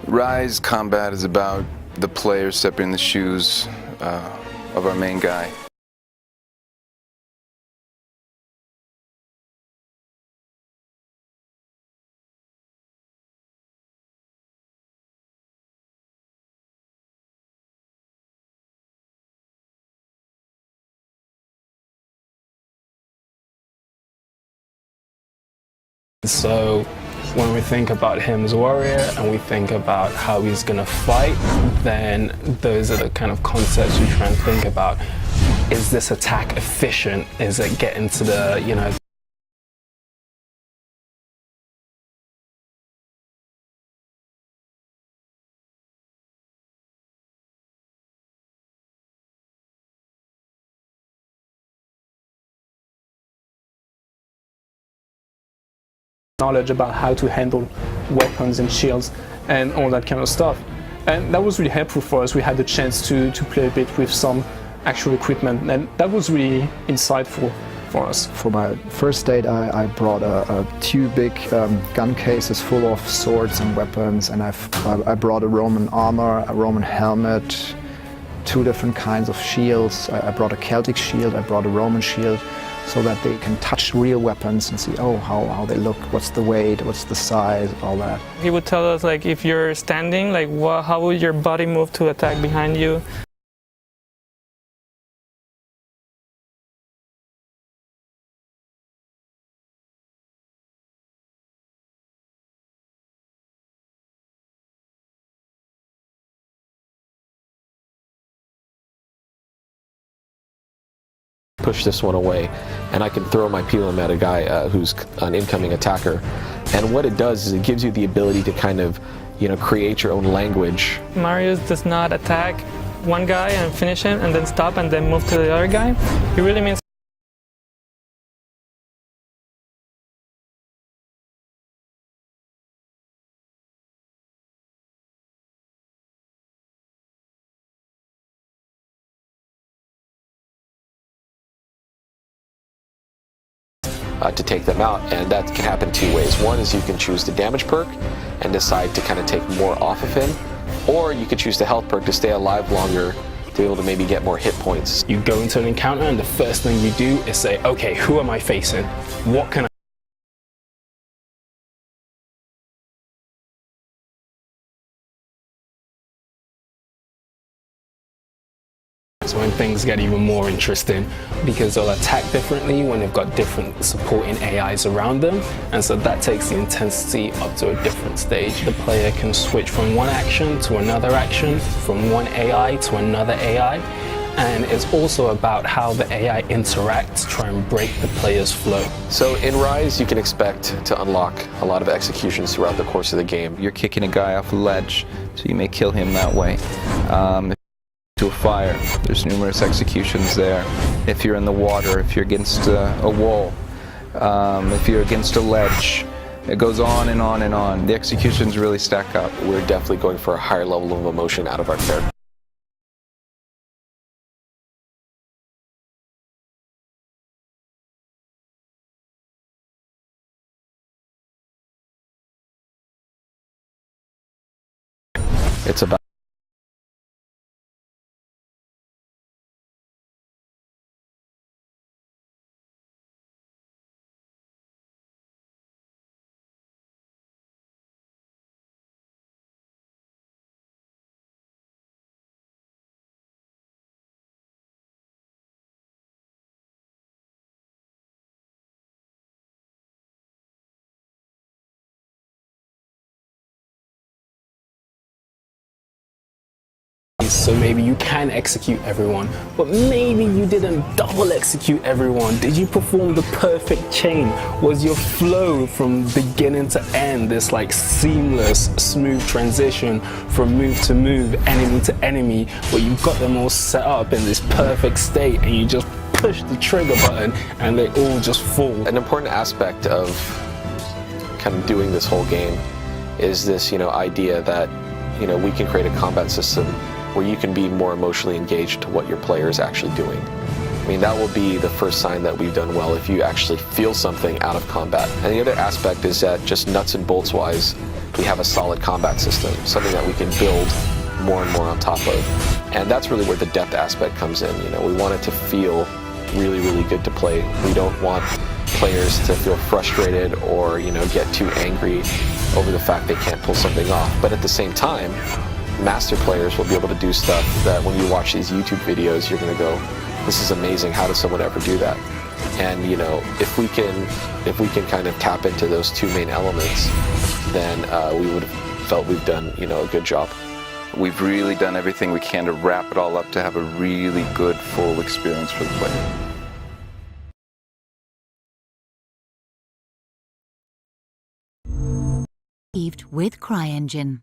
Ryse combat is about the player stepping in the shoes of our main guy. So when we think about him as a warrior and we think about how he's going to fight, then those are the kind of concepts we try and think about. Is this attack efficient? Is it getting to the, knowledge about how to handle weapons and shields and all that kind of stuff. And that was really helpful for us. We had the chance to play a bit with some actual equipment, and that was really insightful for us. For my first date, I brought two big gun cases full of swords and weapons, and I brought a Roman armor, a Roman helmet, two different kinds of shields. I brought a Celtic shield, I brought a Roman shield, so that they can touch real weapons and see, oh, how they look, what's the weight, what's the size, all that. He would tell us, like, if you're standing, like, how would your body move to attack behind you? Push this one away, and I can throw my Pilum at a guy who's an incoming attacker. And what it does is it gives you the ability to kind of, create your own language. Mario does not attack one guy and finish him and then stop and then move to the other guy. He really means to take them out, and that can happen two ways. One is you can choose the damage perk and decide to kind of take more off of him, or you could choose the health perk to stay alive longer, to be able to maybe get more hit points. you go into an encounter and the first thing you do is say, okay, who am I facing? What can I So when things get even more interesting, because they'll attack differently when they've got different supporting AIs around them, and so that takes the intensity up to a different stage. The player can switch from one action to another action, from one AI to another AI, and it's also about how the AI interacts to try and break the player's flow. So in Ryse, you can expect to unlock a lot of executions throughout the course of the game. You're kicking a guy off a ledge, so you may kill him that way. To a fire, there's numerous executions there. If you're in the water, if you're against a wall, if you're against a ledge, it goes on and on and on. The executions really stack up. We're definitely going for a higher level of emotion out of our character. It's about So maybe you can execute everyone, but maybe you didn't double execute everyone. Did you perform the perfect chain? Was your flow from beginning to end this like seamless, smooth transition from move to move, enemy to enemy, where you got them all set up in this perfect state and you just push the trigger button and they all just fall? an important aspect of kind of doing this whole game is this, idea that, we can create a combat system where you can be more emotionally engaged to what your player is actually doing. I mean, that will be the first sign that we've done well, if you actually feel something out of combat. And the other aspect is that just nuts and bolts wise, we have a solid combat system, something that we can build more and more on top of. And that's really where the depth aspect comes in. You know, we want it to feel really, really good to play. We don't want players to feel frustrated or, you know, get too angry over the fact they can't pull something off. But at the same time, master players will be able to do stuff that when you watch these YouTube videos, you're going to go, this is amazing, how does someone ever do that? And, you know, if we can kind of tap into those two main elements, then we would have felt we've done, you know, a good job. We've really done everything we can to wrap it all up to have a really good, full experience for the player. With CryEngine.